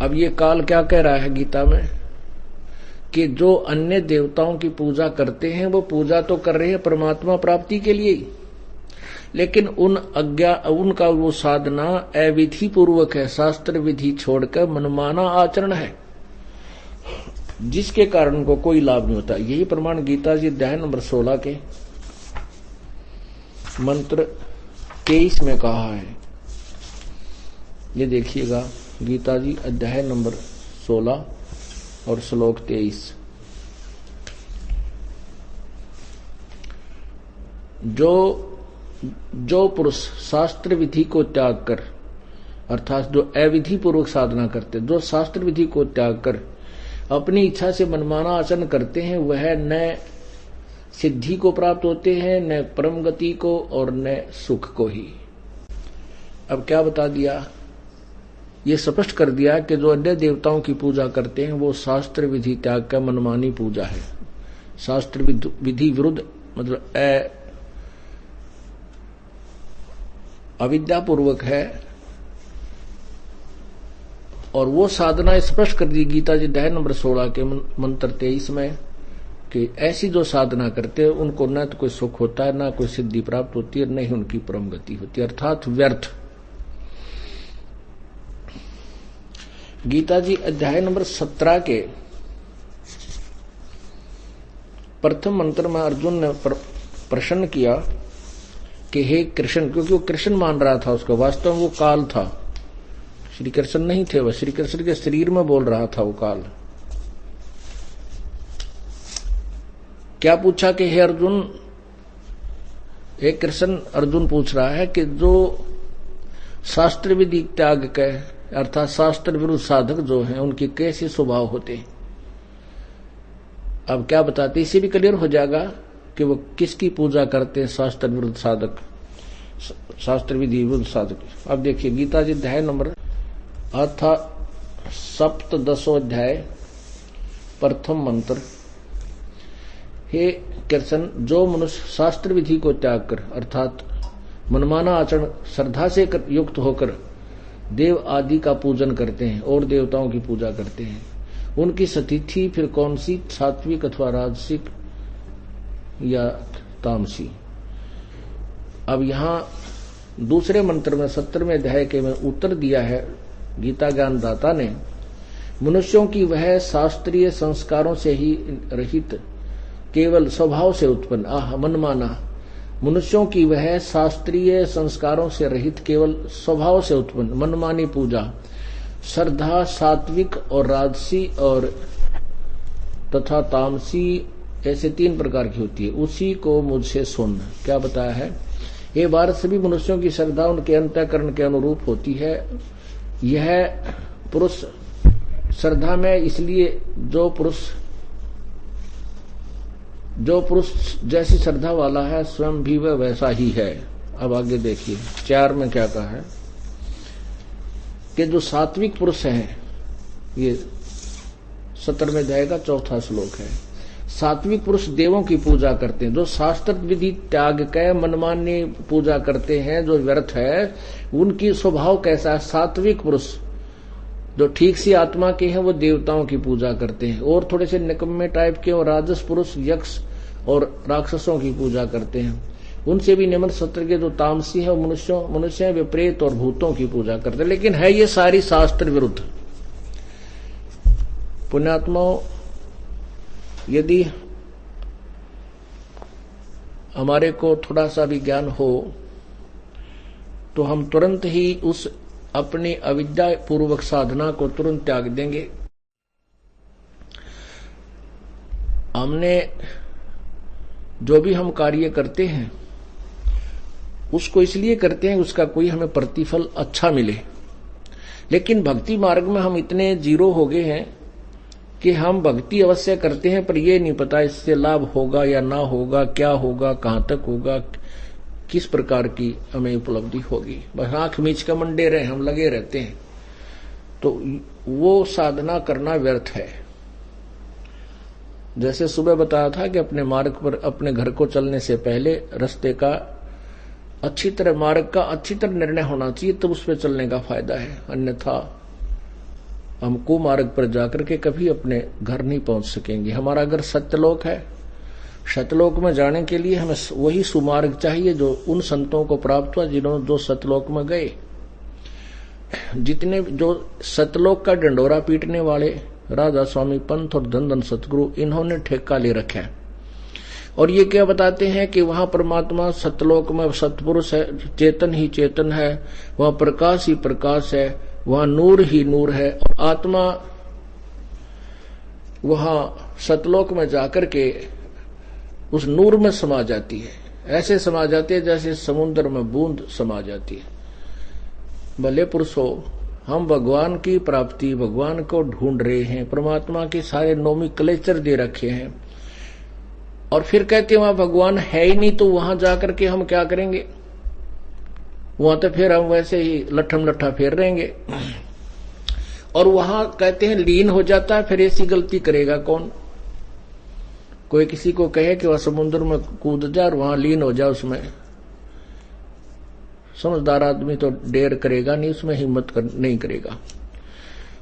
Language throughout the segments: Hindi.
अब ये काल क्या कह रहा है गीता में कि जो अन्य देवताओं की पूजा करते हैं वो पूजा तो कर रहे हैं परमात्मा प्राप्ति के लिए ही, लेकिन उनका वो साधना अविधि पूर्वक है, शास्त्र विधि छोड़कर मनमाना आचरण है, जिसके कारण उनको कोई लाभ नहीं होता। यही प्रमाण गीता जी अध्याय नंबर 16 के मंत्र 23 में कहा है। ये देखिएगा गीता जी अध्याय नंबर 16 और श्लोक 23। जो पुरुष शास्त्र विधि को त्याग कर, अर्थात जो अविधि पूर्वक साधना करते, जो शास्त्र विधि को त्याग कर अपनी इच्छा से मनमाना आचरण करते हैं, वह न सिद्धि को प्राप्त होते हैं, न परम गति को और न सुख को ही। अब क्या बता दिया, ये स्पष्ट कर दिया कि जो अन्य देवताओं की पूजा करते हैं वो शास्त्र विधि त्याग का मनमानी पूजा है, शास्त्र विधि विरुद्ध, मतलब अविद्या पूर्वक है। और वो साधना स्पष्ट कर दी गीता जी अध्याय नंबर 16 के मंत्र 23 में कि ऐसी जो साधना करते हैं उनको न तो कोई सुख होता है, न कोई सिद्धि प्राप्त होती है, न ही उनकी परम गति होती है, अर्थात व्यर्थ। गीता जी अध्याय नंबर 17 के प्रथम मंत्र में अर्जुन ने प्रश्न किया कि हे कृष्ण, क्योंकि वो कृष्ण मान रहा था उसको, वास्तव में वो काल था, श्री कृष्ण नहीं थे, वह श्री कृष्ण के शरीर में बोल रहा था वो काल। क्या पूछा कि हे अर्जुन, हे कृष्ण, अर्जुन पूछ रहा है कि जो शास्त्र विधि त्याग के, अर्थात शास्त्र विरुद्ध साधक जो हैं उनके कैसे स्वभाव होते हैं। अब क्या बताते, इसे भी क्लियर हो जाएगा कि वो किसकी पूजा करते हैं, शास्त्र विरुद्ध साधक, शास्त्र विधि विरुद्ध साधक। अब देखिए गीता जी अध्याय नंबर सप्तदशो अध्याय प्रथम मंत्र। हे कृष्ण, जो मनुष्य शास्त्र विधि को त्याग कर, अर्थात मनमाना आचरण श्रद्धा से युक्त होकर देव आदि का पूजन करते हैं और देवताओं की पूजा करते हैं, उनकी स्थिति फिर कौन सी, सात्विक अथवा राजसिक या तामसी। अब यहां दूसरे मंत्र में 17वें अध्याय के में उत्तर दिया है गीता ज्ञानदाता ने, मनुष्यों की वह शास्त्रीय संस्कारों से ही रहित केवल स्वभाव से उत्पन्न, मनमाना, मनुष्यों की वह शास्त्रीय संस्कारों से रहित केवल स्वभाव से उत्पन्न मनमानी पूजा, श्रद्धा सात्विक और राजसी और तथा तामसी, ऐसे 3 प्रकार की होती है, उसी को मुझसे सुन। क्या बताया है, ये भारत सभी मनुष्यों की श्रद्धा उनके अंतःकरण के अनुरूप होती है। यह पुरुष श्रद्धा में, इसलिए जो पुरुष जैसी श्रद्धा वाला है स्वयं भी वह वैसा ही है। अब आगे देखिए 4 में क्या कहा है कि जो सात्विक पुरुष हैं, ये 17वें अध्याय का 4था श्लोक है, सात्विक पुरुष देवों की पूजा करते हैं, जो शास्त्र विधि त्याग के मनमानी पूजा करते हैं, जो व्यर्थ है, उनकी स्वभाव कैसा है, सात्विक पुरुष जो ठीक सी आत्मा के हैं वो देवताओं की पूजा करते हैं, और थोड़े से निकम्मे टाइप के और राजस पुरुष यक्ष और राक्षसों की पूजा करते हैं। उनसे भी निम्न सत्र के जो तामसी है मनुष्य वे प्रेत और भूतों की पूजा करते हैं। लेकिन है ये सारी शास्त्र विरुद्ध। पुण्यात्माओं, यदि हमारे को थोड़ा सा भी ज्ञान हो तो हम तुरंत ही उस अपनी अविद्या पूर्वक साधना को तुरंत त्याग देंगे। हमने जो भी हम कार्य करते हैं उसको इसलिए करते हैं उसका कोई हमें प्रतिफल अच्छा मिले, लेकिन भक्ति मार्ग में हम इतने जीरो हो गए हैं कि हम भक्ति अवश्य करते हैं पर ये नहीं पता इससे लाभ होगा या ना होगा, क्या होगा, कहां तक होगा, किस प्रकार की हमें उपलब्धि होगी। बस आंख मीच का मंडे रहे हम लगे रहते हैं, तो वो साधना करना व्यर्थ है। जैसे सुबह बताया था कि अपने मार्ग पर, अपने घर को चलने से पहले रास्ते का अच्छी तरह, मार्ग का अच्छी तरह निर्णय होना चाहिए, तब उस पर चलने का फायदा है। अन्यथा हम कुमार्ग पर जाकर के कभी अपने घर नहीं पहुंच सकेंगे। हमारा घर सत्यलोक है। सत्यलोक में जाने के लिए हमें वही सुमार्ग चाहिए जो उन संतों को प्राप्त हुआ जिन्होंने जो सत्यलोक में गए। जितने जो सत्यलोक का डंडोरा पीटने वाले राधा स्वामी पंथ और धन धन सतगुरु, इन्होंने ठेका ले रखा है। और ये क्या बताते हैं कि वहां परमात्मा सत्यलोक में सतपुरुष है, चेतन ही चेतन है, वहां प्रकाश ही प्रकाश है, वहां नूर ही नूर है। और आत्मा वहां सतलोक में जाकर के उस नूर में समा जाती है। ऐसे समा जाती है जैसे समुद्र में बूंद समा जाती है। भले पुरुषों, हम भगवान की प्राप्ति, भगवान को ढूंढ रहे हैं, परमात्मा के सारे नोमेनक्लेचर दे रखे हैं, और फिर कहते हैं वहां भगवान है ही नहीं, तो वहां जाकर के हम क्या करेंगे? वहां तो फिर हम वैसे ही लट्ठम लट्ठा फेर रहेंगे। और वहां कहते हैं लीन हो जाता है, फिर ऐसी गलती करेगा कौन? कोई किसी को कहे कि वह समुद्र में कूद जा और वहां लीन हो जा, उसमें समझदार आदमी तो डेर करेगा नहीं, उसमें हिम्मत नहीं करेगा।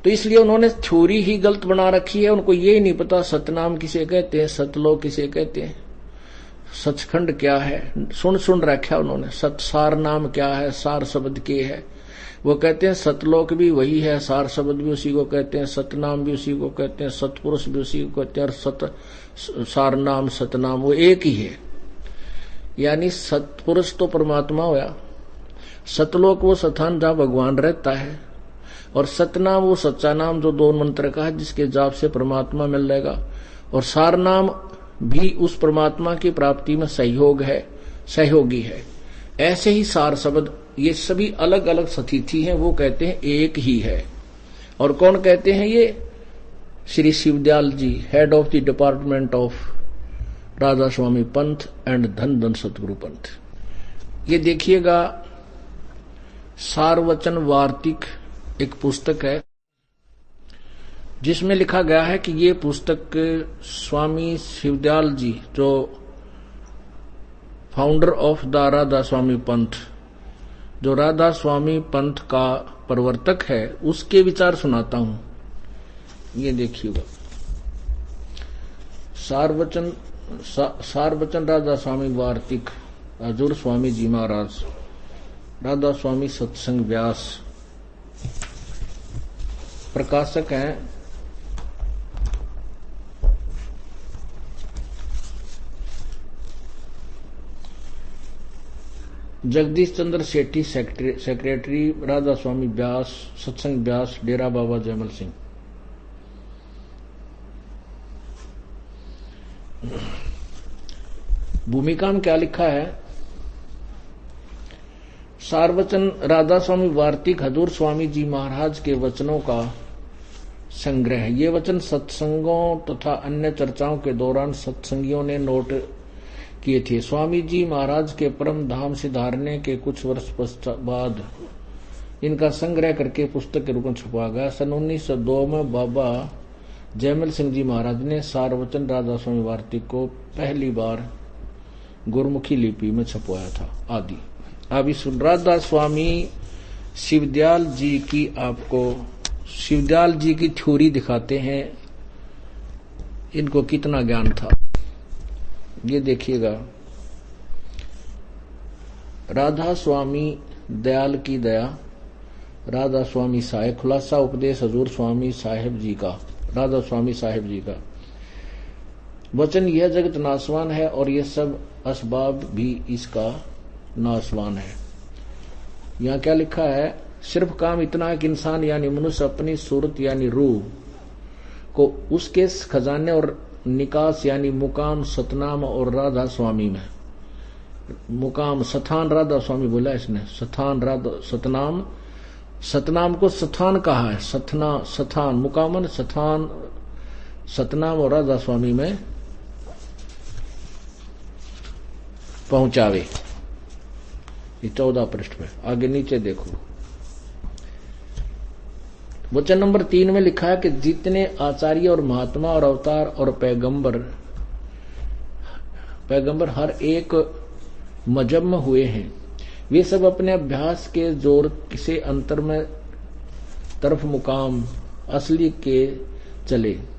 तो इसलिए उन्होंने थ्योरी ही गलत बना रखी है। उनको ये नहीं पता सतनाम किसे कहते हैं, सतलोक किसे कहते हैं, सचखंड क्या है। सुन रखा उन्होंने। सतसार नाम क्या है, सार शब्द के है। वो कहते हैं सतलोक भी वही है, सार शब्द भी उसी को कहते हैं, सतनाम भी उसी को कहते हैं, सतपुरुष भी उसी को कहते हैं, और सार नाम सतनाम वो एक ही है। यानी सतपुरुष तो परमात्मा होया, सतलोक वो स्थान जहां भगवान रहता है, और सतनाम वो सच्चा नाम जो दो मंत्र का है, जिसके जाप से परमात्मा मिल जाएगा। और सार नाम भी उस परमात्मा की प्राप्ति में सहयोगी है। ऐसे ही सार शब्द, ये सभी अलग अलग स्थिति हैं, वो कहते हैं एक ही है। और कौन कहते हैं ये? Shri Shivdayal ji, head of the department of Radha Swami Panth and धन धन सतगुरु पंथ। ये देखिएगा, सारवचन वार्तिक एक पुस्तक है, जिसमें लिखा गया है कि ये पुस्तक स्वामी शिवदयाल जी, जो founder of the Radha Swami पंथ, जो राधा स्वामी पंथ का प्रवर्तक है, उसके विचार सुनाता हूं। ये देखिएगा, सारवचन राधा स्वामी वार्तिक, हजूर स्वामी जी महाराज, राधा स्वामी सत्संग व्यास। प्रकाशक हैं जगदीश चंद्र सेठी, सेक्रेटरी राधा स्वामी व्यास, सत्संग व्यास, डेरा बाबा जयमल सिंह। भूमिका में क्या लिखा है? सारवचन राधा स्वामी वार्तिक हजूर स्वामी जी महाराज के वचनों का संग्रह। ये वचन सत्संगों तथा अन्य चर्चाओं के दौरान सत्संगियों ने नोट किए थे। स्वामी जी महाराज के परम धाम से धारने के कुछ वर्ष बाद इनका संग्रह करके पुस्तक के रूप में छपा गया। सन 1902 में बाबा जयमल सिंह जी महाराज ने सारवचन राधा स्वामी वार्तिक को पहली बार गुरमुखी लिपि में छपवाया था आदि। अब इस राधा स्वामी शिवदयाल जी की, आपको शिवदयाल जी की थ्योरी दिखाते हैं, इनको कितना ज्ञान था। ये देखिएगा, राधा स्वामी दयाल की दया, राधा स्वामी साहेब, खुलासा उपदेश हजूर स्वामी साहेब जी का, राधा स्वामी साहेब जी का वचन, यह जगत नासवान है और यह सब असबाब भी इसका नासवान है। यहां क्या लिखा है? सिर्फ काम इतना है कि इंसान यानी मनुष्य अपनी सूरत यानी रूह को उसके खजाने और निकास यानी मुकाम सतनाम और राधा स्वामी में, मुकाम सथान राधा स्वामी बोला इसने, सथान राधा सतनाम, सतनाम को सथान कहा है, सथान मुकामन सथान सतनाम और राधा स्वामी में पहुंचावे। ये 14 पृष्ठ पे, आगे नीचे देखो। वचन नंबर 3 में लिखा है कि जितने आचार्य और महात्मा और अवतार और पैगंबर हर एक मजहब में हुए हैं, वे सब अपने अभ्यास के जोर से अंतर में तरफ मुकाम असली के चले।